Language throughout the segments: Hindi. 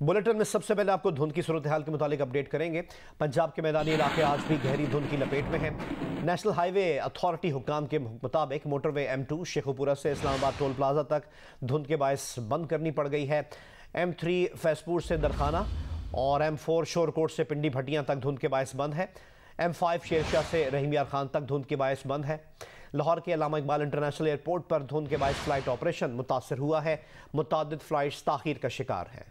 बुलेटिन में सबसे पहले आपको धुंध की सूरत हाल के मुतालिक अपडेट करेंगे। पंजाब के मैदानी इलाके आज भी गहरी धुंध की लपेट में हैं। नेशनल हाईवे अथॉरिटी हुक्काम के मुताबिक मोटरवे M2 शेखुपुरा से इस्लामाबाद टोल प्लाजा तक धुंध के बायस बंद करनी पड़ गई है। M3 फैसपुर से दरखाना और M4 शोरकोट से पिंडी भटियां तक धुंध के बायस बंद है। M5 शेरशाह से रहीम यार खान तक धुंध के बायस बंद है। लाहौर के अल्लामा इकबाल इंटरनेशनल एयरपोर्ट पर धुंध के बायस फ्लाइट ऑपरेशन मुतासर हुआ है। मुतअद्दिद फ्लाइट्स ताखीर का शिकार हैं।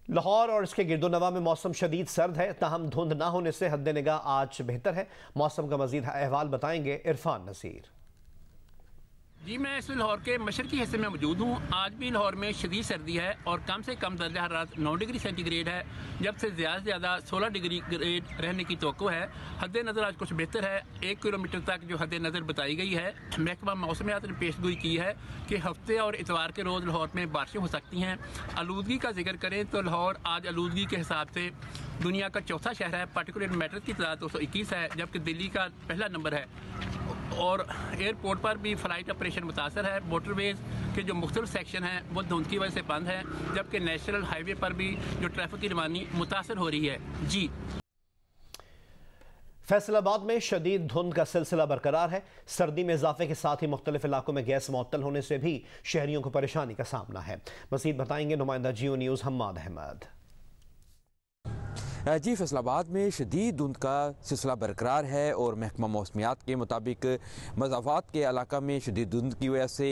लाहौर और इसके गिरदोनवा में मौसम शदीद सर्द है, ताहम धुंध ना होने से हद निगाह आज बेहतर है। मौसम का मजीद अहवाल बताएंगे इरफान नसीर। जी, मैं इस लाहौर के मशरकी हिस्से में मौजूद हूँ। आज भी लाहौर में शदीद सर्दी है और कम से कम दर्जा हरारत 9 डिग्री सेंटीग्रेड है, जबकि ज़्यादा से ज़्यादा 16 डिग्री ग्रेड रहने की तवक्को है। हद नज़र आज कुछ बेहतर है, 1 किलोमीटर तक जो हद नज़र बताई गई है। महकमा मौसमियात ने पेशगोई की है कि हफ्ते और इतवार के रोज़ लाहौर में बारिशें हो सकती हैं। आलूदगी का जिक्र करें तो लाहौर आज आलूदगी के हिसाब से दुनिया का चौथा शहर है। पार्टिकुलर मैटर की तादाद 221 है, जबकि दिल्ली का पहला नंबर है। और एयरपोर्ट पर भी फ़्लाइट ऑपरेशन मुतासर है। मोटरवेज के जो मुख्तलिफ सेक्शन हैं वो धुंध की वजह से बंद है, जबकि नेशनल हाईवे पर भी जो ट्रैफिक की रवानी मुतासर हो रही है। जी, फैसलाबाद में शदीद धुंध का सिलसिला बरकरार है। सर्दी में इजाफे के साथ ही मुख्तलिफ इलाकों में गैस मुअत्तल होने से भी शहरियों को परेशानी का सामना है। मज़ीद बताएंगे नुमाइंदा जियो न्यूज़ हम्माद अहमद। जी, फैसलाबाद में शदीद धुंध का सिलसिला बरकरार है और महकमा मौसमियात के मुताबिक मज़ाफ़ात के इलाका में शदीद धुंध की वजह से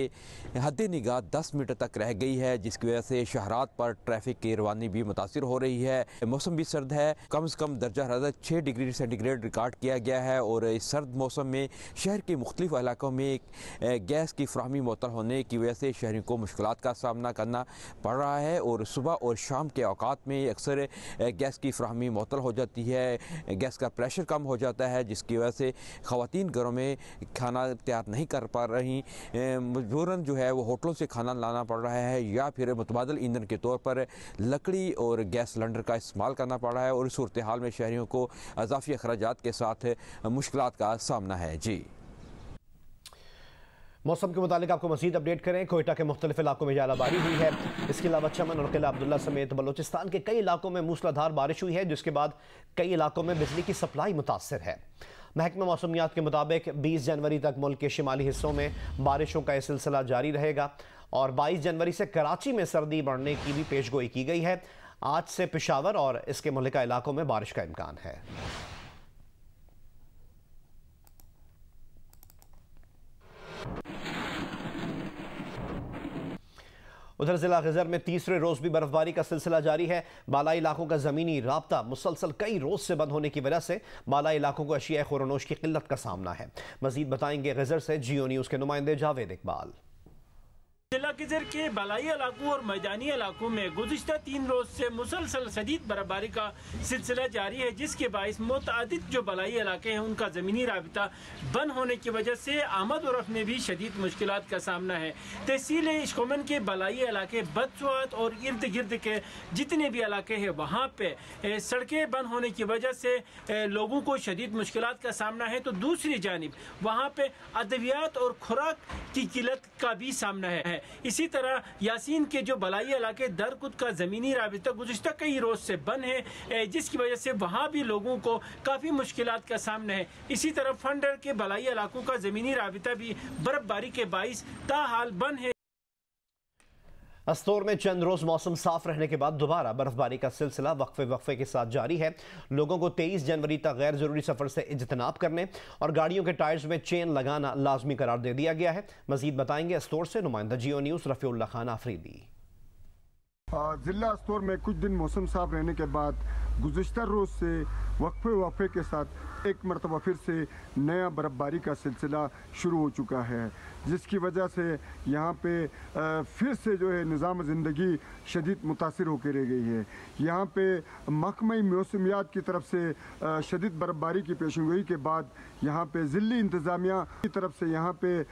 हद निगाह 10 मीटर तक रह गई है, जिसकी वजह से शहरात पर ट्रैफिक की रवानी भी मुतासिर हो रही है। मौसम भी सर्द है, कम से कम दर्जा हरारत 6 डिग्री सेंटीग्रेड रिकॉर्ड किया गया है और इस सर्द मौसम में शहर के मुख्तलिफ इलाकों में गैस की फ्राहमी मुअत्तल होने की वजह से शहरियों को मुश्किलात का सामना करना पड़ रहा है और सुबह और शाम के औकात में अक्सर गैस की फ्राहमी मुअत्तल हो जाती है, गैस का प्रेशर कम हो जाता है, जिसकी वजह से ख़वातीन घरों में खाना तैयार नहीं कर पा रही, मजबूरन जो है वो होटलों से खाना लाना पड़ रहा है या फिर मुतबादल ईंधन के तौर पर लकड़ी और गैस सिलेंडर का इस्तेमाल करना पड़ रहा है और इस सूरत हाल में शहरियों को अज़ाफ़ी अखराजात के साथ मुश्किलात का सामना है। जी, मौसम के मुतालिक आपको मज़ीद अपडेट करें। कोयटा के मुख्तलिफ इलाकों में जालाबारी हुई है। इसके अलावा चमन और किला अब्दुल्ला समेत बलोचिस्तान के कई इलाकों में मूसलाधार बारिश हुई है, जिसके बाद कई इलाकों में बिजली की सप्लाई मुतासर है। महकमा मौसमियात के मुताबिक 20 जनवरी तक मुल्क के शिमाली हिस्सों में बारिशों का यह सिलसिला जारी रहेगा और 22 जनवरी से कराची में सर्दी बढ़ने की भी पेशगोई की गई है। आज से पेशावर और इसके मुल्का इलाकों में बारिश का इम्कान है। उधर जिला ग़ज़र में तीसरे रोज भी बर्फबारी का सिलसिला जारी है। बालाई इलाकों का ज़मीनी राब्ता मुसलसल कई रोज से बंद होने की वजह से बालाई इलाकों को अशिया खुरनोश की किल्लत का सामना है। मज़ीद बताएंगे ग़ज़र से जियो न्यूज़ के नुमाइंदे जावेद इकबाल। जिला ग़ज़र के बालाई इलाकों और मैदानी इलाकों में गुज़िश्ता 3 रोज से मुसलसल शदीद बर्फबारी का सिलसिला जारी है, जिसके बाइस मुतअद्दिद जो बालाई इलाके हैं उनका ज़मीनी राबिता बंद होने की वजह से आमद और रफ्त में भी शदीद मुश्किलात का सामना है। तहसील इश्कोमन के बालाई इलाके बदसवात और इर्द गिर्द के जितने भी इलाके हैं वहाँ पे सड़कें बंद होने की वजह से लोगों को शदीद मुश्किलात का सामना है, तो दूसरी जानिब वहाँ पे अद्वियात और खुराक की किल्लत का भी सामना है। इसी तरह यासीन के जो बलाई इलाके दरकुद का ज़मीनी राबिता गुज़िश्ता कई रोज से बंद है, जिसकी वजह से वहाँ भी लोगों को काफ़ी मुश्किलात का सामना है। इसी तरह फंडर के बलाई इलाकों का ज़मीनी राबिता भी बर्फबारी के बाइस ताहाल बंद है। अस्तोर में चंद रोज मौसम साफ रहने के बाद दोबारा बर्फबारी का सिलसिला वक्फे के साथ जारी है। लोगों को 23 जनवरी तक गैर जरूरी सफर से इज्तनाब करने और गाड़ियों के टायर्स में चेन लगाना लाजमी करार दे दिया गया है। मजीद बताएंगे अस्तोर से नुमाइंदा जियो न्यूज़ रफीउल्ला खान आफरीदी। जिला अस्तोर में कुछ दिन मौसम साफ रहने के बाद गुज़िश्ता रोज से वक्फे के साथ एक मरतबा फिर से नया बर्फबारी का सिलसिला शुरू हो चुका है, जिसकी वजह से यहाँ पे फिर से जो है निज़ाम ज़िंदगी शदीद मुतासिर होकर रह गई है। यहाँ पे महकमा मौसमियात की तरफ से शदीद बर्फबारी की पेशगोई के बाद यहाँ पे ज़िली इंतज़ामिया की तरफ से यहाँ पे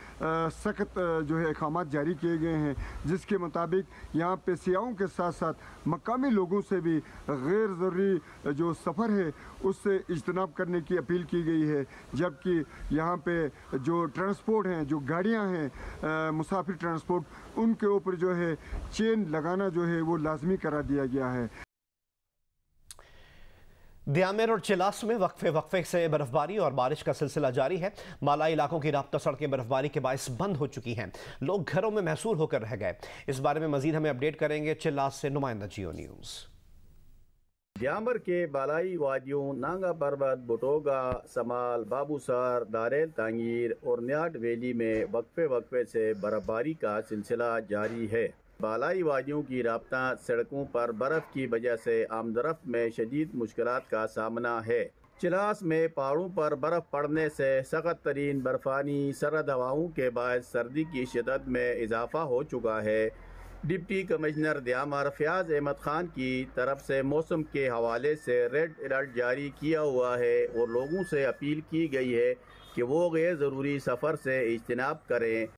सख्त जो है अहकामात जारी किए गए हैं, जिसके मुताबिक यहाँ पे सियाहों के साथ साथ मकामी लोगों से भी गैर ज़रूरी जो सफ़र है उससे इज्तनाब करने की अपील की गई है, जबकि यहाँ पे जो ट्रांसपोर्ट हैं, जो गाड़ियाँ हैं मुसाफिर ट्रांसपोर्ट, उनके ऊपर जो है चेन लगाना जो है वो लाजमी करा दिया गया है। दियामेर और चिलास में वक्फे से बर्फबारी और बारिश का सिलसिला जारी है। मालाई इलाकों की राब्ता सड़कें बर्फबारी के बायस बंद हो चुकी हैं। लोग घरों में महसूर होकर रह गए। इस बारे में मजीद हमें अपडेट करेंगे चिलास से नुमाइंदा जियो न्यूज़। दियामर के बालाई वादियों नांगा पर्वत, बुटोगा, समाल, बाबूसर, दारेल तांगीर और न्याट वैली में वक्फे से बर्फबारी का सिलसिला जारी है। बालाई वादियों की राब्ता सड़कों पर बर्फ़ की वजह से आमदरफ्त में शदीद मुश्किलात का सामना है। चिलास में पहाड़ों पर बर्फ़ पड़ने से सख्त तरीन बर्फानी सर्द हवाओं के बाद सर्दी की शिदत में इजाफा हो चुका है। डिप्टी कमिश्नर दियामर फयाज अहमद खान की तरफ से मौसम के हवाले से रेड अलर्ट जारी किया हुआ है और लोगों से अपील की गई है कि वो गैर ज़रूरी सफ़र से इज्तनाब करें।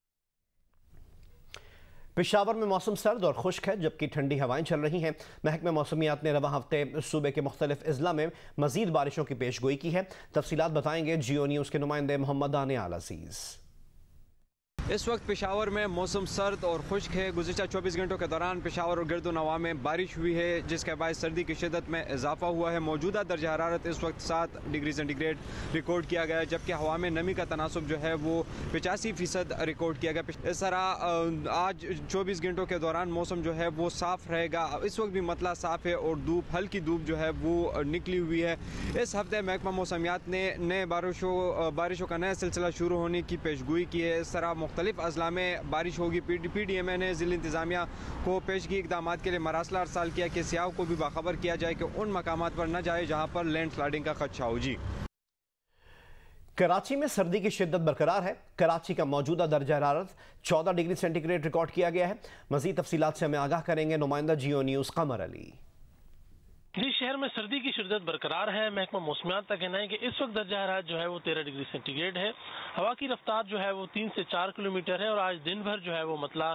पेशावर में मौसम सर्द और खुश्क है, जबकि ठंडी हवाएं चल रही हैं। महकमा मौसमियात ने रवा हफ्ते सूबे के मुख्तलिफ अजला में मजीद बारिशों की पेशगोई की है। तफसीलात बताएंगे जियो न्यूज़ के नुमाइंदे मोहम्मद आनियाल अजीज़। इस वक्त पेशावर में मौसम सर्द और खुश्क है। गुज़िश्ता 24 घंटों के दौरान पेशावर और गिरदो नवा में बारिश हुई है, जिसके बाद सर्दी की शिदत में इजाफा हुआ है। मौजूदा दर्जा हरारत इस वक्त 7 डिग्री सेंटीग्रेड रिकॉर्ड किया गया है, जबकि हवा में नमी का तनासुब जो है वो 85% रिकॉर्ड किया गया। इस तरह आज 24 घंटों के दौरान मौसम जो है वो साफ़ रहेगा। इस वक्त भी मतला साफ़ है और हल्की धूप जो है वो निकली हुई है। इस हफ्ते महकमा मौसमियात ने नए बारिशों का नया सिलसिला शुरू होने की पेशगोई की है। इस तरह मुख्तलिफ अजला में बारिश होगी। PDMA ने ज़िला इंतज़ामिया को पेशगी इक़दाम के लिए मरासला अरसाल किया कि सियाह को भी बाखबर किया जाए कि उन मकामात पर न जाए जहाँ पर लैंड स्लाइडिंग का खदशा हो। जी, कराची में सर्दी की शिद्दत बरकरार है। कराची का मौजूदा दर्जा हरारत 14 डिग्री सेंटीग्रेड रिकॉर्ड किया गया है। मज़ीद तफसीलात से हमें आगाह करेंगे नुमाइंदा जियो न्यूज़ कमर अली। जी, शहर में सर्दी की शिद्दत बरकरार है। महकमा मौसमियात का कहना है कि इस वक्त दर्जा हरारत जो है वो 13 डिग्री सेंटीग्रेड है। हवा की रफ्तार जो है वो 3 से 4 किलोमीटर है और आज दिन भर जो है वो मतला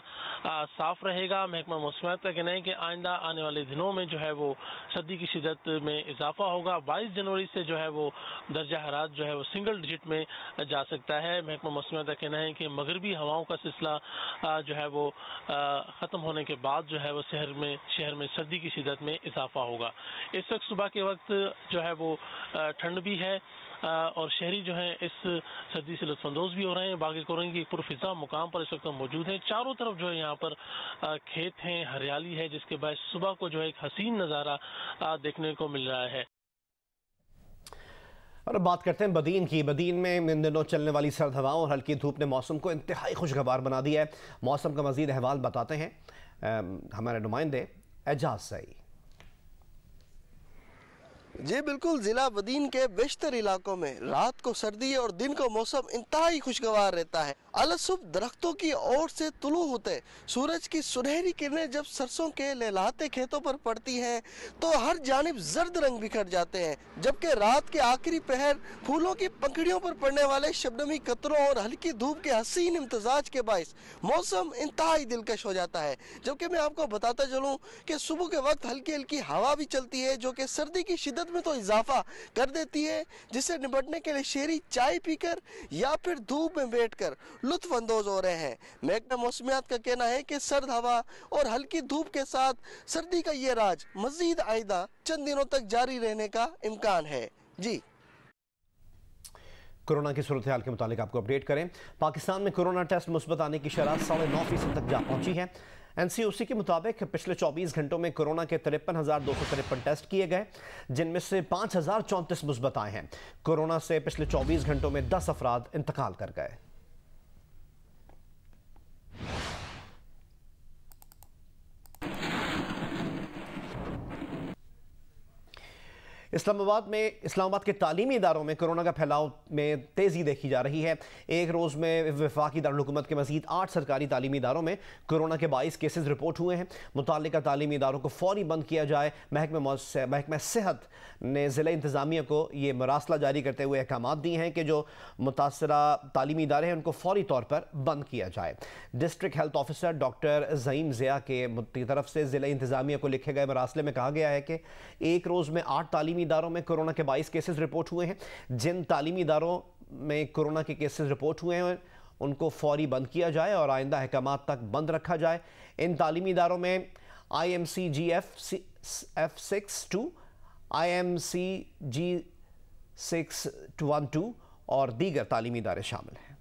साफ रहेगा। महकमा मौसमियात का कहना है कि आइंदा आने वाले दिनों में जो है वो सर्दी की शिद्दत में इजाफा होगा। 22 जनवरी से जो है वो दर्जा हरारत जो है वो सिंगल डिजिट में जा सकता है। महकमा मौसमियात का कहना है कि मगरबी हवाओं का सिलसिला जो है वो ख़त्म होने के बाद जो है वो शहर में सर्दी की शिद्दत में इजाफा होगा। इस वक्त सुबह के वक्त जो है वो ठंड भी है और शहरी जो है इस सर्दी से लुत्फानंदोज़ भी हो रहे हैं। बागी कोरंग की पुरफिजा मुकाम पर इस वक्त हम मौजूद हैं। चारों तरफ जो है यहाँ पर खेत हैं, हरियाली है, जिसके बाद सुबह को जो है एक हसीन नज़ारा देखने को मिल रहा है। और अब बात करते हैं बदीन की। बदीन में इन दिनों चलने वाली सर्द हवाओं और हल्की धूप ने मौसम को इंतहाई खुशगवार बना दिया है। मौसम का मजीद अहवाल बताते हैं हमारे नुमाइंदे एजाज सई। जी बिल्कुल, जिला बदीन के बेशतर इलाकों में रात को सर्दी और दिन को मौसम इंतहाई खुशगवार रहता है। अलसुब दरख्तों की ओर से तुलू होते सूरज की सुनहरी किरणें जब सरसों के लहलहाते खेतों पर पड़ती हैं तो हर जानिब जर्द रंग बिखर जाते हैं, जबकि रात के आखिरी पहर फूलों की पंखुड़ियों पर पड़ने वाले शबनमी कतरों और हल्की धूप के हसीन इम्तजाज के बाइस मौसम इंतहाई दिलकश हो जाता है। जबकि मैं आपको बताता चलूँ कि सुबह के वक्त हल्की हल्की हवा भी चलती है, जो कि सर्दी की शिद्दत में तो इजाफा कर देती है, जिससे निपटने के लिए शहरी चाय पीकर या फिर धूप में बैठकर लुत्फ अंदोज हो रहे हैं। महकमा मौसमियात का कहना है कि सर्द हवा और हल्की धूप के साथ सर्दी का ये राज मजीद आइंदा चंद दिनों तक जारी रहने का इम्कान है। जी, कोरोना की सूरत हाल के मुताबिक आपको अपडेट करें। पाकिस्तान में कोरोना टेस्ट मुस्बत आने की शरह 9.5% तक जा पहुंची है। NCOC के मुताबिक पिछले 24 घंटों में कोरोना के 53,253 टेस्ट किए गए, जिनमें से 5,034 मुस्बत आए हैं। कोरोना से पिछले 24 घंटों में 10 अफराद इंतकाल कर गए। इस्लामाबाद के तालीमी इदारों में कोरोना का फैलाव में तेज़ी देखी जा रही है। एक रोज़ में वफाकी दारुल-हुकूमत के मज़ीद 8 सरकारी तालीमी इदारों में कोरोना के 22 केसेस रिपोर्ट हुए हैं। मुताल्लिका तालीमी इदारों को फौरी बंद किया जाए। महकमा सेहत ने ज़िला इंतज़ामिया को ये मरासला जारी करते हुए अहकाम दिए हैं कि जो मुतासरा तालीमी इदारे हैं उनको फौरी तौर पर बंद किया जाए। District health officer doctor Zaeem Zia की तरफ से ज़िला इंतज़ामिया को लिखे गए मरासले में कहा गया है कि एक रोज़ में 8 तालीमी इदारों में कोरोना के 22 केसेस रिपोर्ट हुए हैं। जिन तालीमी इदारों में कोरोना के केसेस रिपोर्ट हुए हैं उनको फौरी बंद किया जाए और आइंदा अहकाम तक बंद रखा जाए। इन तालीमी इदारों में IMCGF6-2, IMCG6-12 और दीगर तालीमी इदारे शामिल हैं।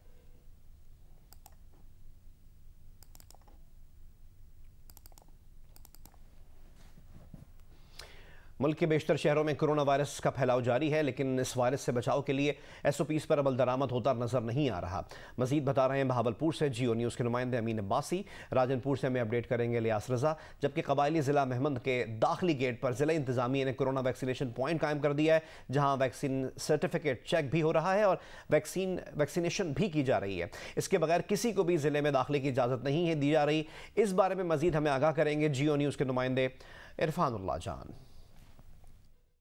मुल्क के बेशतर शहरों में कोरोना वायरस का फैलाव जारी है, लेकिन इस वायरस से बचाव के लिए SOPs पर अमल दरामद होता नजर नहीं आ रहा। मजीद बता रहे हैं बहावलपुर से जियो न्यूज़ के नुमाइंदे अमीन अब्बासी। राजनपुर से हमें अपडेट करेंगे लियास रजा। जबकि कबायली ज़िला महमद के दाखिली गेट पर ज़िला इंतज़ामिया ने कोरोना वैक्सीनेशन पॉइंट कायम कर दिया है, जहाँ वैक्सीन सर्टिफिकेट चेक भी हो रहा है और वैक्सीनेशन भी की जा रही है। इसके बगैर किसी को भी ज़िले में दाखिले की इजाज़त नहीं है दी जा रही। इस बारे में मजीद हमें आगाह करेंगे जियो न्यूज़ के नुमाइंदे इरफानुल्लाह जान।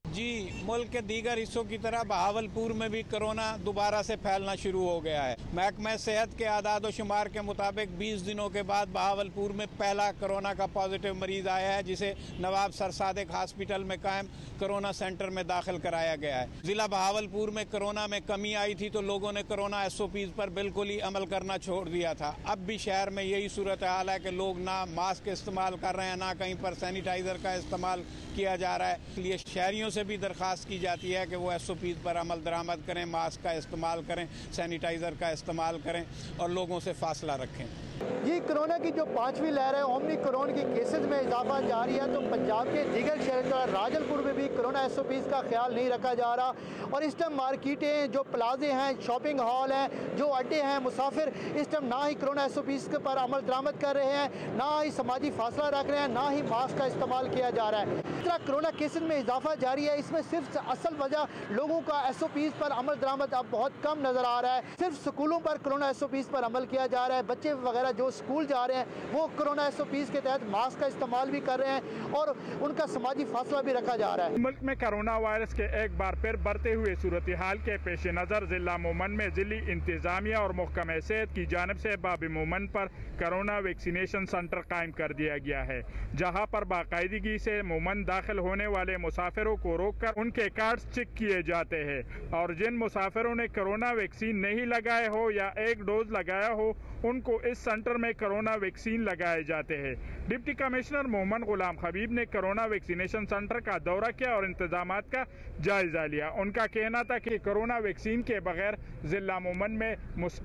जी, मुल्क के दीगर हिस्सों की तरह बहावलपुर में भी कोरोना दोबारा से फैलना शुरू हो गया है। महकमा सेहत के आदाद और शुमार के मुताबिक 20 दिनों के बाद बहावलपुर में पहला कोरोना का पॉजिटिव मरीज आया है, जिसे नवाब सर सादिक हॉस्पिटल में कायम कोरोना सेंटर में दाखिल कराया गया है। जिला बहावलपुर में कोरोना में कमी आई थी तो लोगों ने कोरोना SOPs पर बिल्कुल ही अमल करना छोड़ दिया था। अब भी शहर में यही सूरत हाल है कि लोग ना मास्क इस्तेमाल कर रहे हैं, ना कहीं पर सैनिटाइजर का इस्तेमाल किया जा रहा है। इसलिए शहरियों से भी दरख्वास्त की जाती है कि वो SOPs पर अमल दरामद करें, मास्क का इस्तेमाल करें, सैनिटाइज़र का इस्तेमाल करें और लोगों से फासला रखें। जी, कोरोना की जो 5वीं लहर है, ओमिक्रॉन के केसेस में इजाफा जारी है, तो पंजाब के दीगर शहर राजनपुर में भी कोरोना SOPs का ख्याल नहीं रखा जा रहा और इस टाइम मार्केटें, जो प्लाजे हैं, शॉपिंग हॉल हैं, जो अड्डे हैं, मुसाफिर इस टाइम ना ही कोरोना SOPs के पर अमल दरामद कर रहे हैं, ना ही समाजी फासला रख रहे हैं, ना ही मास्क का इस्तेमाल किया जा रहा है। इस तरह कोरोना केसेस में इजाफा जारी है। इसमें सिर्फ असल वजह लोगों का SOPs पर अमल दरामद अब बहुत कम नजर आ रहा है। सिर्फ स्कूलों पर कोरोना SOPs पर अमल किया जा रहा है। बच्चे वगैरह जो स्कूल जा रहे हैं वो कोरोना SOPs के तहत मास्क का इस्तेमाल भी कर रहे हैं और उनका समाजी फासला भी रखा जा रहा है। मुल्क में कोरोना वायरस के एक बार फिर बढ़ते हुए सूरत हाल के पेश नज़र जिला मोमन में जिली इंतजामिया और महकमा सेहत की जानिब से बाब मोमन पर कोरोना वैक्सीनेशन सेंटर कायम कर दिया गया है, जहां पर बाकायदगी से मोमन दाखिल होने वाले मुसाफिरों को रोककर उनके कार्ड्स चेक किए जाते हैं और जिन मुसाफिरों ने कोरोना वैक्सीन नहीं लगाए हो या एक डोज लगाया हो उनको इस सेंटर में कोरोना वैक्सीन लगाए जाते हैं। डिप्टी कमिश्नर मोहम्मद गुलाम हबीब ने कोरोना वैक्सीनेशन सेंटर का दौरा किया और इंतजामात का जायजा लिया। उनका कहना था कि कोरोना वैक्सीन के बगैर जिला मोमन में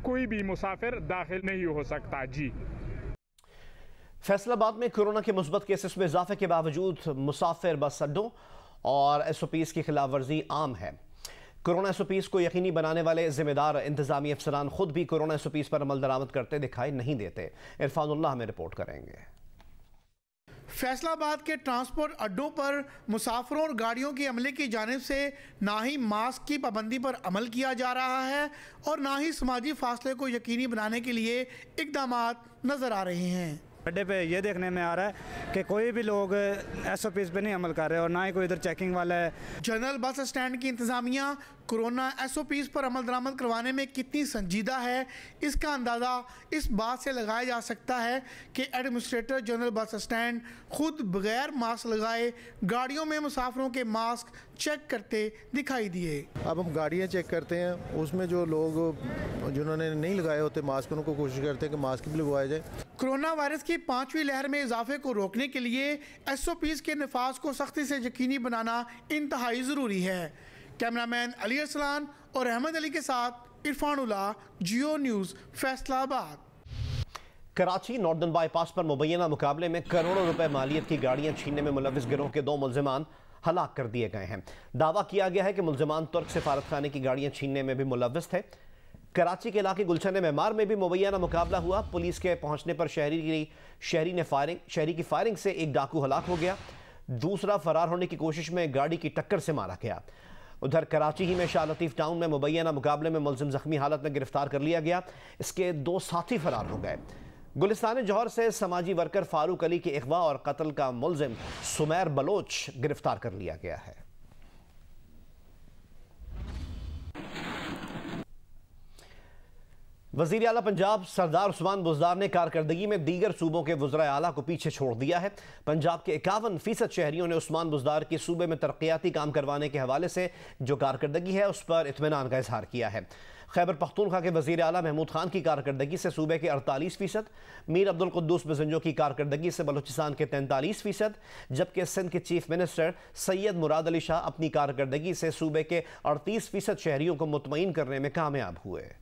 कोई भी मुसाफिर दाखिल नहीं हो सकता। जी, फैसलाबाद में कोरोना के मुस्बत केसेस में इजाफे के बावजूद मुसाफिर बस अड्डों और SOPs की खिलाफ वर्जी आम है। कोरोना SOPs को यकीनी बनाने वाले जिम्मेदार इंतजामी अफसरान खुद भी कोरोना SOPs पर अमल दरामद करते दिखाई नहीं देते। इरफानुल्लाह हमें रिपोर्ट करेंगे। फैसलाबाद के ट्रांसपोर्ट अड्डों पर मुसाफिरों और गाड़ियों के अमले की जानिब से ना ही मास्क की पाबंदी पर अमल किया जा रहा है और ना ही समाजी फासले को यकीनी बनाने के लिए इक़दामात नज़र आ रहे हैं। अड्डे पे ये देखने में आ रहा है कि कोई भी लोग SOPs पे नहीं अमल कर रहे और ना ही कोई इधर चेकिंग वाला है। जनरल बस स्टैंड की इंतजामिया कोरोना SOPs पर अमल दरामद करवाने में कितनी संजीदा है, इसका अंदाज़ा इस बात से लगाया जा सकता है कि एडमिनिस्ट्रेटर जनरल बस स्टैंड खुद बगैर मास्क लगाए गाड़ियों में मुसाफिरों के मास्क चेक करते दिखाई दिए। अब हम गाड़ियाँ चेक करते हैं, उसमें जो लोग जिन्होंने नहीं लगाए होते मास्क उनको कोशिश करते हैं कि मास्क भी लगवाया जाए। कोरोना वायरस की 5वीं लहर में इजाफे को रोकने के लिए SOPs के नफाज को सख्ती से यकीनी बनाना इंतहाई ज़रूरी है। कैमरामैन अली अरसलान और अहमद अली के साथ इरफानुल्लाह, जियो न्यूज़, फैसलाबाद। कराची नॉर्दर्न बाईपास पर मुबैना मुकाबले में करोड़ों रुपए मालियत की गाड़ियां छीनने में मुलविस गिरोह के 2 मुल्जिमान हलाक कर दिए गए हैं। दावा किया गया है कि मुल्जिमान तुर्क सफारत खाने की गाड़ियां छीनने में भी मुलविस थे। कराची के इलाके गुलशन मेमार में भी मुबैना मुकाबला हुआ। पुलिस के पहुंचने पर शहरी की फायरिंग से एक डाकू हलाक हो गया। दूसरा फरार होने की कोशिश में गाड़ी की टक्कर से मारा गया। उधर कराची ही में शाह लतीफ टाउन में मुबैना मुकाबले में मुलजिम जख्मी हालत में गिरफ्तार कर लिया गया। इसके 2 साथी फरार हो गए। गुलिस्तान जौहर से समाजी वर्कर फारूक अली के अगवा और कत्ल का मुलजिम सुमैर बलोच गिरफ्तार कर लिया गया है। वज़ीर आला पंजाब सरदार उस्मान बुज़दार ने कारकर्दगी में दीगर सूबों के वज़राए आला को पीछे छोड़ दिया है। पंजाब के 51% शहरियों ने उस्मान बुज़दार की सूबे में तरक्याती काम करवाने के हवाले से जो कारकर्दगी है उस पर इत्मीनान का इजहार किया है। खैबर पख्तूनख्वा के वज़ीर आला महमूद खान की कारकर्दगी से सूबे के 48%, मीर अब्दुल कुद्दूस बजंजो की कारकर्दगी से बलूचिस्तान के 43%, जबकि सिंध के चीफ मिनिस्टर सैयद मुराद अली शाह अपनी कारकर्दगी से सूबे के 38% शहरियों को मुतमईन करने में कामयाब हुए।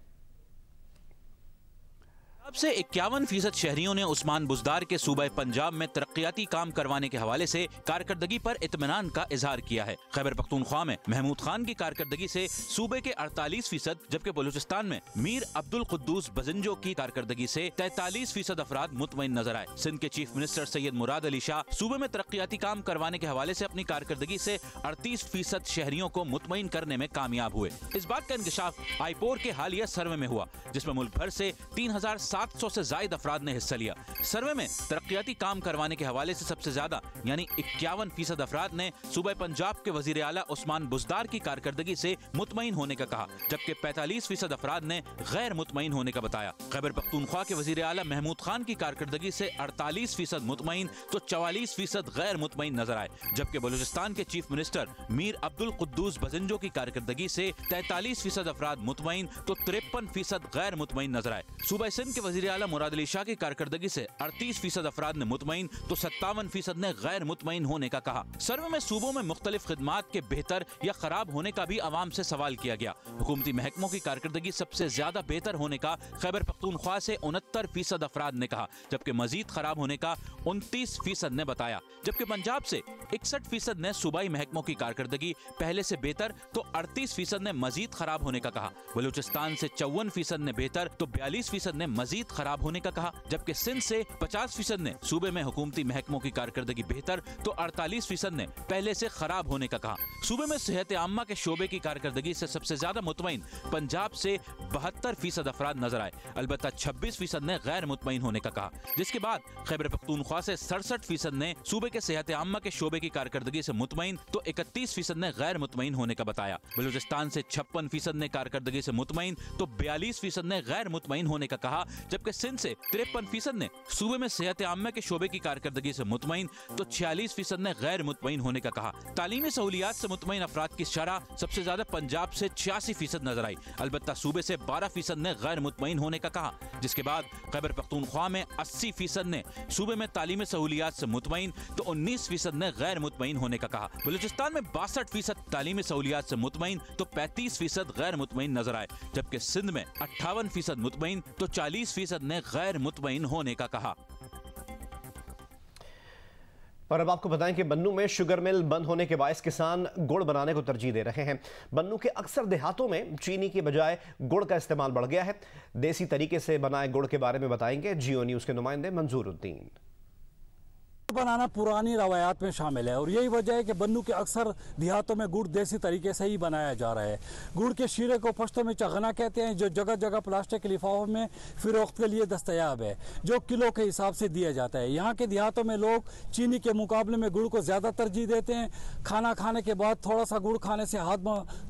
अब से 51% शहरियों ने उस्मान बुज़दार के सूबे पंजाब में तरक्याती काम करवाने के हवाले से कारकर्दगी पर इत्मीनान का इजहार किया है। खैबर पख्तूनख्वा में महमूद खान की कारकर्दगी से सूबे के 48%, जबकि बलूचिस्तान में मीर अब्दुल कुद्दूस बजंजो की कारकर्दगी से 43% अफराद मुतमईन नजर आए। सिंध के चीफ मिनिस्टर सैयद मुराद अली शाह सूबे में तरक्याती काम करवाने के हवाले से अपनी कारकर्दगी से 38% शहरियों को मुतमईन करने में कामयाब हुए। इस बात का इंकशाफ आईपोर के हालिया सर्वे में हुआ, जिसमें मुल्क भर से 3700 से जायद अफराद ने हिस्सा लिया। सर्वे में तरक्याती काम करवाने के हवाले से सबसे ज्यादा यानी 51% अफराद ने सूबे पंजाब के वजीर आला उस्मान बुज़दार की कारकर्दगी से मुतमईन होने का कहा, जबकि 45% अफराद ने गैर मुतमईन होने का बताया। खैबर पख्तूनख्वा के वजीर आला महमूद खान की कारकर्दगी से 48% मुतमईन तो 44% गैर मुतमईन नजर आए, जबकि बलूचिस्तान के चीफ मिनिस्टर मीर अब्दुल कुद्दूस बजंजो की कारकर्दगी से 43% अफराद मुतमईन तो 53% गैर मुतमईन नजर आए। सूबा सिंध के वजीर आला मुराद अली शाह की कारकर्दगी से 38% अफराद ने मुतमईन तो 57% ने गैर मुतमईन होने का कहा। सर्वे में सूबों में मुख्तलिफ खिदमात के बेहतर या खराब होने का भी अवाम से सवाल किया गया। हुकूमती महकमों की कारकर्दगी सबसे ज्यादा बेहतर होने का खैबर पख्तूनख्वा से 69% अफराद ने कहा, जबकि मजीद खराब होने का 29% ने बताया। जबकि पंजाब से 61% ने सूबाई महकमों की कारकर्दगी पहले से बेहतर तो 38% ने मजीद खराब होने का कहा। बलूचिस्तान से 54% ने बेहतर तो 42% ने मजीद खराब होने का कहा, जबकि सिंध से 50% ने सूबे में हुकूमती महकमों की कारकर्दगी बेहतर तो 48% ने पहले से खराब होने का कहा। सूबे में सेहत आम्मा के शोबे की कारकर्दगी से सबसे ज्यादा मुतमईन पंजाब से 72% अफराद नजर आए, अलबत्ता 26% ने गैर मुतमईन होने का कहा। जिसके बाद खैबर पख्तूनख्वा से 67% ने सूबे के सेहत आम्मा के शोबे की कारकर्दगी से मुतमईन तो 31% ने गैर मुतमईन होने का बताया। बलूचिस्तान से 56% ने कारकर्दगी से मुतमईन तो 42% ने गैर मुतमईन होने का कहा, जबकि सिंध से 53% ने सूबे में सेहत आम्मा के शोबे की कारकर्दगी से मुतमईन तो 46% ने गैर मुतमईन होने का कहा। तालीमी सहूलियात से मुतमईन अफराद की शरह सबसे ज्यादा पंजाब से 86% नजर आई, अलबत्ता सूबे से 12% ने गैर मुतमईन होने का कहा। जिसके बाद खैबर पख्तूनख्वा में 80% ने सूबे में तालीमी सहूलियात से मुतमईन तो 19% ने गैर मुतमईन होने का कहा। बलूचिस्तान में 62% तालीमी सहूलियात से मुतमईन तो 35% गैर मुतमईन नजर आए, जबकि सिंध में 58% मुतमईन तो 40% ने गैर मुतमईन होने का कहा। और अब आपको बताएं कि बन्नू में शुगर मिल बंद होने के बायस किसान गुड़ बनाने को तरजीह दे रहे हैं। बन्नू के अक्सर देहातों में चीनी के बजाय गुड़ का इस्तेमाल बढ़ गया है। देसी तरीके से बनाए गुड़ के बारे में बताएंगे जियो न्यूज़ के नुमाइंदे मंजूरुद्दीन। बनाना पुरानी रवायात में शामिल है और यही वजह है कि बन्नू के अक्सर देहातों में गुड़ देसी तरीके से ही बनाया जा रहा है। गुड़ के शीरे को पश्तो में चगना कहते हैं, जो जगह जगह प्लास्टिक के लिफाफों में फ़रोख्त के लिए दस्तयाब है, जो किलो के हिसाब से दिया जाता है। यहाँ के देहातों में लोग चीनी के मुकाबले में गुड़ को ज़्यादा तरजीह देते हैं। खाना खाने के बाद थोड़ा सा गुड़ खाने से हाथ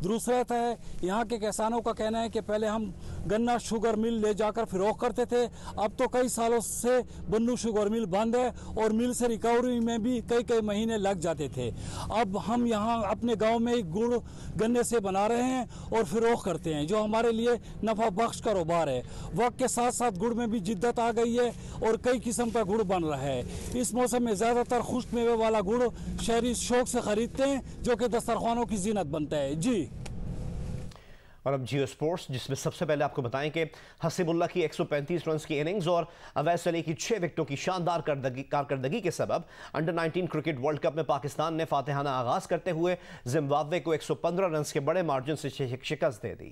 दुरुस्त रहता है। यहाँ के किसानों का कहना है कि पहले हम गन्ना शुगर मिल ले जाकर फ़रोख्त करते थे, अब तो कई सालों से बन्नू शुगर मिल बंद है और मिल से रिकवरी में भी कई महीने लग जाते थे। अब हम यहाँ अपने गांव में ही गुड़ गन्ने से बना रहे हैं और फ़रोख्त करते हैं, जो हमारे लिए नफ़ा बख्श कारोबार है। वक्त के साथ साथ गुड़ में भी जिद्दत आ गई है और कई किस्म का गुड़ बन रहा है। इस मौसम में ज़्यादातर खुश्क मेवे वाला गुड़ शहरी शौक से ख़रीदते हैं, जो कि दस्तरखानों की जीनत बनता है। जी। और अब जियो स्पोर्ट्स, जिसमें सबसे पहले आपको बताएं कि हसीबुल्लाह की 135 रन की इनिंग्स और अवैस अली की 6 विकेटों की शानदार कारकर्दगी के सबब अंडर 19 क्रिकेट वर्ल्ड कप में पाकिस्तान ने फातिहाना आगाज करते हुए जिम्बाब्वे को 115 रन के बड़े मार्जिन से शिकस्त दे दी।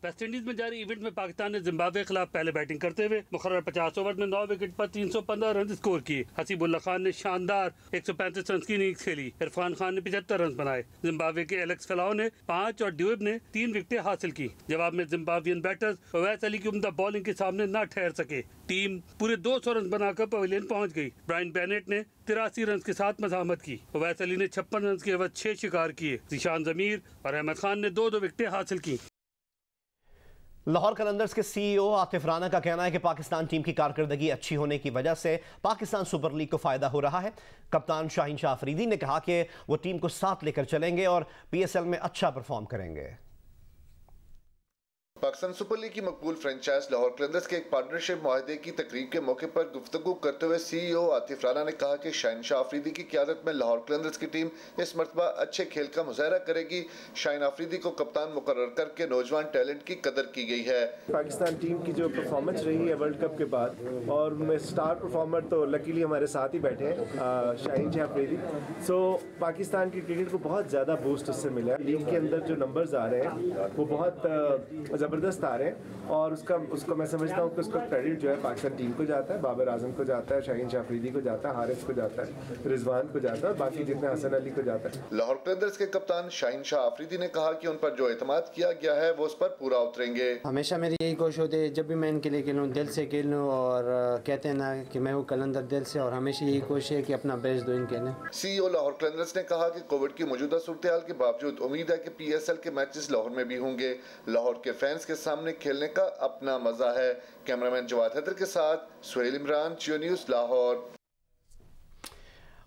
वेस्टइंडीज में जारी इवेंट में पाकिस्तान ने जिम्बाब्वे के खिलाफ पहले बैटिंग करते हुए मुकर्रर 50 ओवर में 9 विकेट पर 315 रन स्कोर किए। हसीबुल्ला खान ने शानदार 135 रन की इनिंग्स खेली। इरफान खान ने 75 रन बनाए। जिम्बाब्वे के एलेक्स फेलाओ ने 5 और ड्यूब ने 3 विकेटें हासिल की। जवाब में जिम्बाब्वियन बैटर्स ओवैस अली की उम्दा बॉलिंग के सामने न ठहर सके। टीम पूरे 200 रन बनाकर पवेलियन पहुंच गई। ब्रायन बेनेट ने 83 रन के साथ मज़ाहमत की। ओवैस अली ने 56 रन के एवज 6 शिकार किए। ज़ीशान ज़मीर और अहमद खान ने 2-2 विकेटें हासिल की। लाहौर कलंदर्स के सीईओ आतिफ राना का कहना है कि पाकिस्तान टीम की कारकर्दगी अच्छी होने की वजह से पाकिस्तान सुपर लीग को फायदा हो रहा है। कप्तान शाहीन शाह अफरीदी ने कहा कि वो टीम को साथ लेकर चलेंगे और PSL में अच्छा परफॉर्म करेंगे। पाकिस्तान सुपर लीग की मकबूल फ्रेंचाइज लाहौर कलंदर्स के एक पार्टनरशिप मुआहदे की तकरीब के मौके पर गुफ्तगू करते हुए सीईओ आतिफ राना ने कहा कि शाहीन शाह अफरीदी की क़यादत में लाहौर कलंदर्स की टीम इस मरतबा अच्छे खेल का मुजाहरा करेगी। शाहीन अफरीदी को कप्तान मुकर्रर करके नौजवान टैलेंट की कदर की गई है। पाकिस्तान टीम की जो परफॉर्मेंस रही है वर्ल्ड कप के बाद, और उनमें स्टार परफॉर्मर तो लकीली हमारे साथ ही बैठे हैं शाहीन शाह अफरीदी। सो पाकिस्तान की क्रिकेट को बहुत ज़्यादा बूस्ट उससे मिला है। लीग के अंदर जो नंबर्स आ रहे हैं वो बहुत ज़बरदस्त आ रहे हैं, और उसको मैं समझता हूँ कि उसका क्रेडिट जो है पाकिस्तान टीम को जाता है, बाबर आजम को जाता है, शाहीन शाह अफरीदी को जाता है, हारिस को जाता है, रिजवान को जाता है, और बाकी जितने हसन अली को जाता है। लाहौर कलंदर्स के कप्तान शाहीन शाह अफरीदी ने कहा कि उन पर जो एतमाद किया गया है वो उस पर पूरा उतरेंगे। हमेशा मेरी यही कोशिश होती है जब भी मैं इनके लिए खेलूँ दिल से खेलूँ, और कहते हैं ना कि मैं वो कलंदर दिल से, और हमेशा यही कोशिश है कि अपना बेस्ट दो इनके लिए। सीईओ लाहौर कलंदर्स ने कहा कि कोविड की मौजूदा सूरत हाल के बावजूद उम्मीद है कि PSL के मैचेस लाहौर में भी होंगे। लाहौर के फैंस के सामने खेलने का अपना मजा है। कैमरामैन जवाद हैदर के साथ सुहेल इमरान, जियो न्यूज़ लाहौर।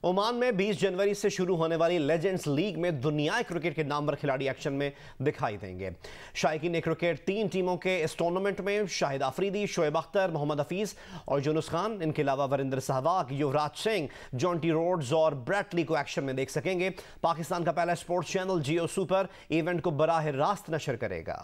ओमान में 20 जनवरी से शुरू होने वाली लेजेंड्स लीग में दुनिया क्रिकेट के नामवर खिलाड़ी एक्शन में दिखाई देंगे। शायकीन क्रिकेट 3 टीमों के इस टूर्नामेंट में शाहिद आफरीदी, शोएब अख्तर, मोहम्मद हफीज और यूनुस खान, इनके अलावा वरिंदर सहवाग, युवराज सिंह, जॉन्टी रोड्स और ब्रैटली को एक्शन में देख सकेंगे। पाकिस्तान का पहला स्पोर्ट्स चैनल जियो सुपर इवेंट को बराह रास्त नशर करेगा।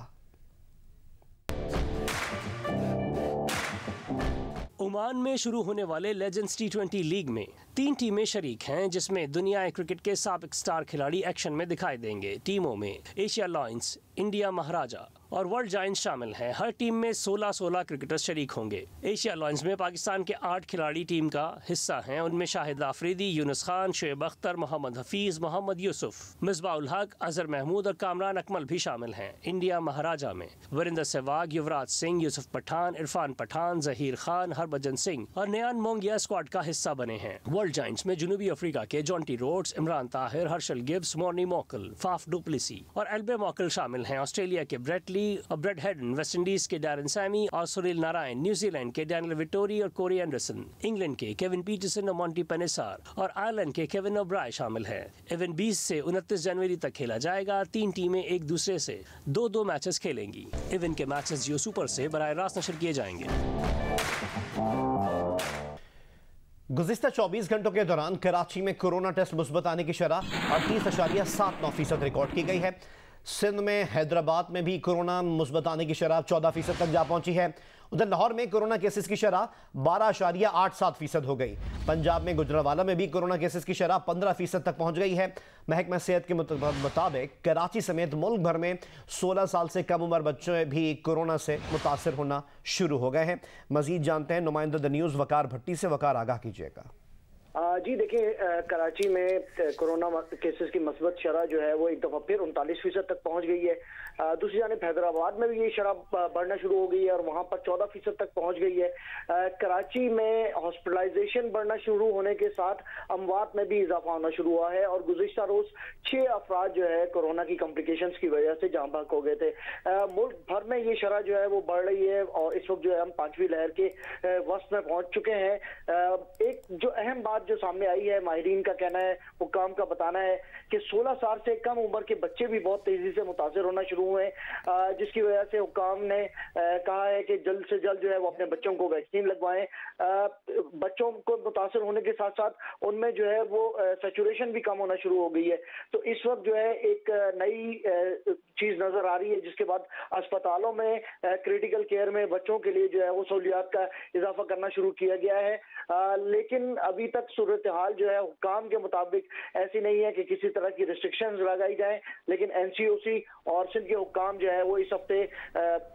ओमान में शुरू होने वाले लेजेंड्स T20 लीग में 3 टीमें शरीक हैं, जिसमें दुनिया क्रिकेट के साबिक स्टार खिलाड़ी एक्शन में दिखाई देंगे। टीमों में एशिया लायंस, इंडिया महाराजा और वर्ल्ड जायंट्स शामिल हैं। हर टीम में 16-16 क्रिकेटर्स शरीक होंगे। एशिया लायंस में पाकिस्तान के 8 खिलाड़ी टीम का हिस्सा हैं। उनमें शाहिद आफरीदी, यूनुस खान, शोएब अख्तर, मोहम्मद हफीज, मोहम्मद यूसुफ, मिसबाउल हक, अजहर महमूद और कामरान अकमल भी शामिल हैं। इंडिया महाराजा में वरिंदर सहवाग, युवराज सिंह, यूसुफ पठान, इरफान पठान, जहीर खान, हरभजन सिंह और नयान मोंगिया स्क्वाड का हिस्सा बने हैं। वर्ल्ड जायंट्स में जनूबी अफ्रीका के Jonty Rhodes, Imran Tahir, Herschelle Gibbs, Morne Morkel, Faf du Plessis और एल्बे मॉकल शामिल हैं। ऑस्ट्रेलिया के ब्रेटली और ब्रेड हेडन, वेस्ट इंडीज के डैरन सैमी और सुनील नारायण, न्यूजीलैंड के डैनियल विटोरी और कोरी एंडरसन, इंग्लैंड के केविन पीटरसन और मॉन्टी पेनेसार और आयरलैंड के केविन ओब्राय शामिल हैं। इवेंट 20 से 29 जनवरी तक खेला जाएगा। 3 टीमें एक दूसरे से 2-2 मैचेस खेलेंगी। इवेंट के मैचेस जियो सुपर से बराह रास्त नशर किए जाएंगे। गुज़िश्ता 24 घंटों के दौरान कराची में कोरोना टेस्ट मुस्बत आने की शरह 38.79% रिकॉर्ड की गई है। सिंध में, हैदराबाद में भी कोरोना मुस्बत आने की शरह 14% तक जा पहुंची है। उधर लाहौर में कोरोना केसेस की शरह 12.87% हो गई। पंजाब में गुजरांवाला में भी कोरोना केसेस की शरह 15% तक पहुंच गई है। महकमा सेहत के मुताबिक कराची समेत मुल्क भर में 16 साल से कम उम्र बच्चे भी कोरोना से मुतासर होना शुरू हो गए हैं। मजीद जानते हैं नुमाइंदा द न्यूज़ वकार भट्टी से। वकार, आगाह कीजिएगा। जी देखिए, कराची में कोरोना केसेस की मस्बत शरह जो है वो एक दफ़ा फिर 39% तक पहुंच गई है। दूसरी जानिब हैदराबाद में भी ये शरह बढ़ना शुरू हो गई है और वहां पर 14% तक पहुंच गई है। कराची में हॉस्पिटलाइजेशन बढ़ना शुरू होने के साथ अमवात में भी इजाफा होना शुरू हुआ है और गुज़िश्ता रोज 6 अफराद जो है कोरोना की कॉम्प्लिकेशंस की वजह से जाँ बहक हो गए थे। मुल्क भर में ये शरह जो है वो बढ़ रही है और इस वक्त जो है हम 5वीं लहर के वस्त में पहुंच चुके हैं। एक जो अहम बात जो सामने आई है, माहिरीन का कहना है, हुक्काम का बताना है कि 16 साल से कम उम्र के बच्चे भी बहुत तेजी से मुतासर होना शुरू हुए, जिसकी वजह से हुक्काम ने कहा है कि जल्द से जल्द जो है वो अपने बच्चों को वैक्सीन लगवाएं। बच्चों को मुतासर होने के साथ साथ उनमें जो है वो सैचुरेशन भी कम होना शुरू हो गई है। तो इस वक्त जो है एक नई चीज नजर आ रही है, जिसके बाद अस्पतालों में क्रिटिकल केयर में बच्चों के लिए जो है वो सहूलियात का इजाफा करना शुरू किया गया है। लेकिन अभी तक सूरत सूरत हाल जो है हुक्काम के मुताबिक ऐसी नहीं है कि किसी तरह की रिस्ट्रिक्शंस लगाई जाएं, लेकिन NCOC और सिंध के हुक्काम जो है वो इस हफ्ते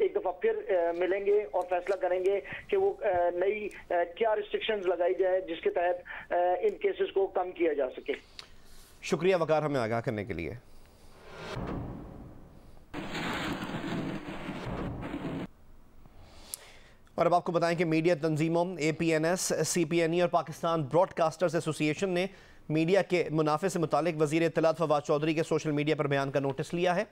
एक दफ़ा फिर मिलेंगे और फैसला करेंगे कि वो नई क्या रिस्ट्रिक्शंस लगाई जाए जिसके तहत इन केसेस को कम किया जा सके। शुक्रिया वकार हमें आगाह करने के लिए। और अब आपको बताएं कि मीडिया तंजीमों APNS, CPNE और पाकिस्तान ब्रॉडकास्टर्स एसोसिएशन ने मीडिया के मुनाफे से मुतालिक वज़ीर इत्तलात फवाद चौधरी के सोशल मीडिया पर बयान का नोटिस लिया है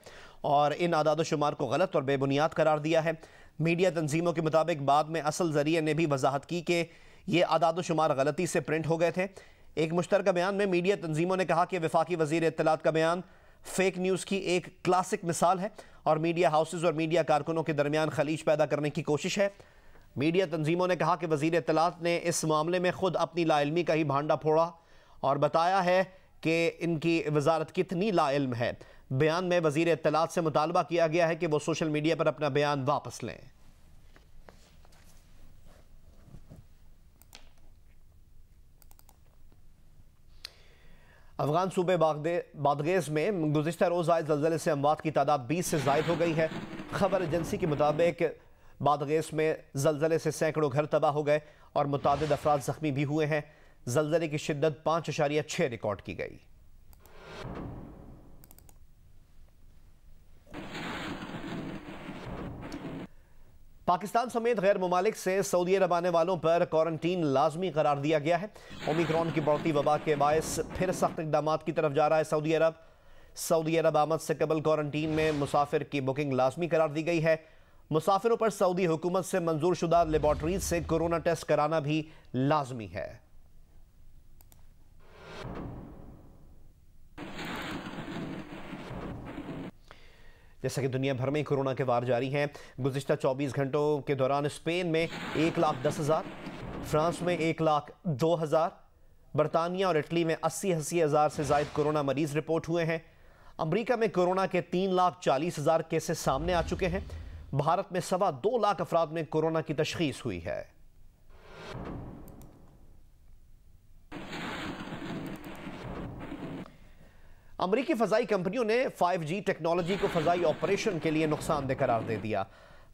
और इन आदाद शुमार को गलत और बेबुनियाद करार दिया है। मीडिया तंजीमों के मुताबिक बाद में असल ज़रिए ने भी वजाहत की कि ये आदाद शुमार गलती से प्रिंट हो गए थे। एक मुश्तरका बयान में मीडिया तंजीमों ने कहा कि वफाकी वज़ीर इत्तलात का बयान फेक न्यूज़ की एक क्लासिक मिसाल है और मीडिया हाउसेज और मीडिया कारकुनों के दरमियान खलीज पैदा करने की कोशिश है। मीडिया तंजीमों ने कहा कि वज़ीर इत्तलात ने इस मामले में खुद अपनी लाइल्मी का ही भांडा फोड़ा और बताया है कि इनकी वजारत कितनी लाइल्म है। बयान में वज़ीर इत्तलात से मुतालबा किया गया है कि वो सोशल मीडिया पर अपना बयान वापस लें। अफगान सूबे बादगेज में गुज़िश्ता रोज़ आए ज़लज़ले से अमवात की तादाद 20 से ज़ायद हो गई है। खबर एजेंसी के मुताबिक बादगेज में ज़लज़ले से सैकड़ों घर तबाह हो गए और मुतादिद अफराद ज़ख्मी भी हुए हैं। ज़लज़ले की शिद्दत 5.6 रिकॉर्ड की गई। पाकिस्तान समेत गैर ममालिक से सऊदी अरब आने वालों पर क्वारंटीन लाजमी करार दिया गया है। ओमिक्रॉन की बढ़ती वबा के बायस फिर सख्त इक़दामात की तरफ जा रहा है सऊदी अरब। सऊदी अरब आमद से कबल क्वारंटीन में मुसाफिर की बुकिंग लाजमी करार दी गई है। मुसाफिरों पर सऊदी हुकूमत से मंजूर शुदा लेबॉर्ट्रीज से कोरोना टेस्ट कराना भी लाजमी है। जैसा कि दुनिया भर में कोरोना के वार जारी हैं। गुज़िश्ता 24 घंटों के दौरान स्पेन में 1,10,000, फ्रांस में 1,02,000, बरतानिया और इटली में 80,000 से ज़ायद कोरोना मरीज रिपोर्ट हुए हैं। अमरीका में कोरोना के 3,40,000 केसेस सामने आ चुके हैं। भारत में 2.25 लाख अफराद में कोरोना की तशखीस हुई है। अमरीकी फ़ज़ाई कंपनियों ने 5G टेक्नोलॉजी को फ़ज़ाई ऑपरेशन के लिए नुकसानदेह करार दे दिया।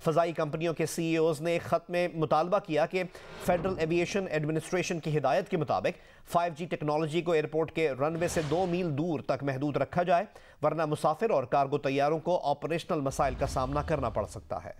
फ़ज़ाई कंपनियों के CEOs ने एक ख़त में मुतालबा किया कि फेडरल एविएशन एडमिनिस्ट्रेशन की हिदायत के मुताबिक 5G टेक्नोलॉजी को एयरपोर्ट के रनवे से 2 मील दूर तक महदूद रखा जाए, वरना मुसाफिर और कार्गो तैयारों को ऑपरेशनल मसाइल का सामना करना पड़ सकता है।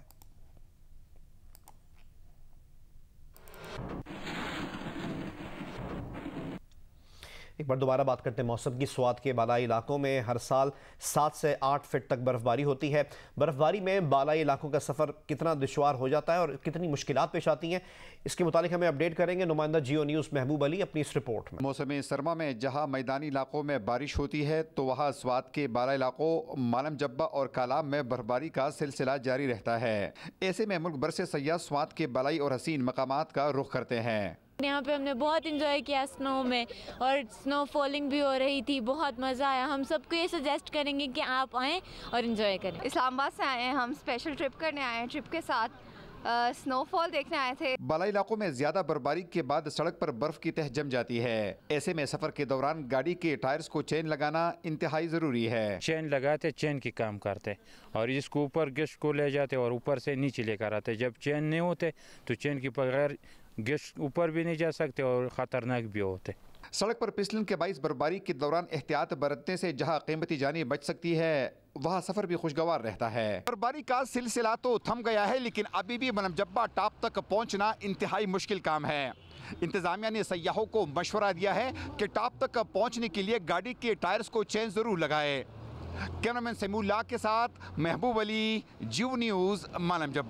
एक बार दोबारा बात करते हैं मौसम की। स्वात के बालाई इलाकों में हर साल 7 से 8 फीट तक बर्फबारी होती है। बर्फबारी में बालाई इलाकों का सफ़र कितना दुश्वार हो जाता है और कितनी मुश्किलात पेश आती हैं, इसके मुतालिक हमें अपडेट करेंगे नुमाइंदा जियो न्यूज़ महबूब अली अपनी इस रिपोर्ट में। मौसम सरमा में जहां मैदानी इलाकों में बारिश होती है तो वहां स्वात के बाला इलाकों मालम जब्बा और कालाम में बर्फबारी का सिलसिला जारी रहता है। ऐसे में मुल्क भर से सयाह स्वात के बालाई और हसीन मकामात का रुख करते हैं। यहाँ पे हमने बहुत इंजॉय किया स्नो में, और स्नो फॉलिंग भी हो रही थी, बहुत मज़ा आया। हम सबको ये सजेस्ट करेंगे कि आप आएँ और इंजॉय करें। इस्लामाबाद से आए हैं हम, स्पेशल ट्रिप करने आए हैं। ट्रिप के साथ स्नोफॉल देखने आए थे। बालाई इलाकों में ज्यादा बर्फबारी के बाद सड़क पर बर्फ की तह जम जाती है। ऐसे में सफर के दौरान गाड़ी के टायर्स को चेन लगाना इंतहाई जरूरी है। चेन लगाते चेन की काम करते और इसको ऊपर गेस्ट को ले जाते और ऊपर से नीचे लेकर आते। जब चेन नहीं होते तो चेन के बगैर गेस्ट ऊपर भी नहीं जा सकते और ख़तरनाक भी होते। सड़क पर फिसलन के बाइस बर्फबारी के दौरान एहतियात बरतने से जहां कीमती जानी बच सकती है वहां सफर भी खुशगवार रहता है। बर्फबारी का सिलसिला तो थम गया है, लेकिन अभी भी मनमजब्बा टॉप तक पहुंचना इंतहाई मुश्किल काम है। इंतजामिया ने सयाहों को मशवरा दिया है कि टॉप तक पहुंचने के लिए गाड़ी के टायर्स को चेन जरूर लगाए। कैमरामैन सैमुल्लाह के साथ महबूब अली, जियो न्यूज़, मालम जब्बा।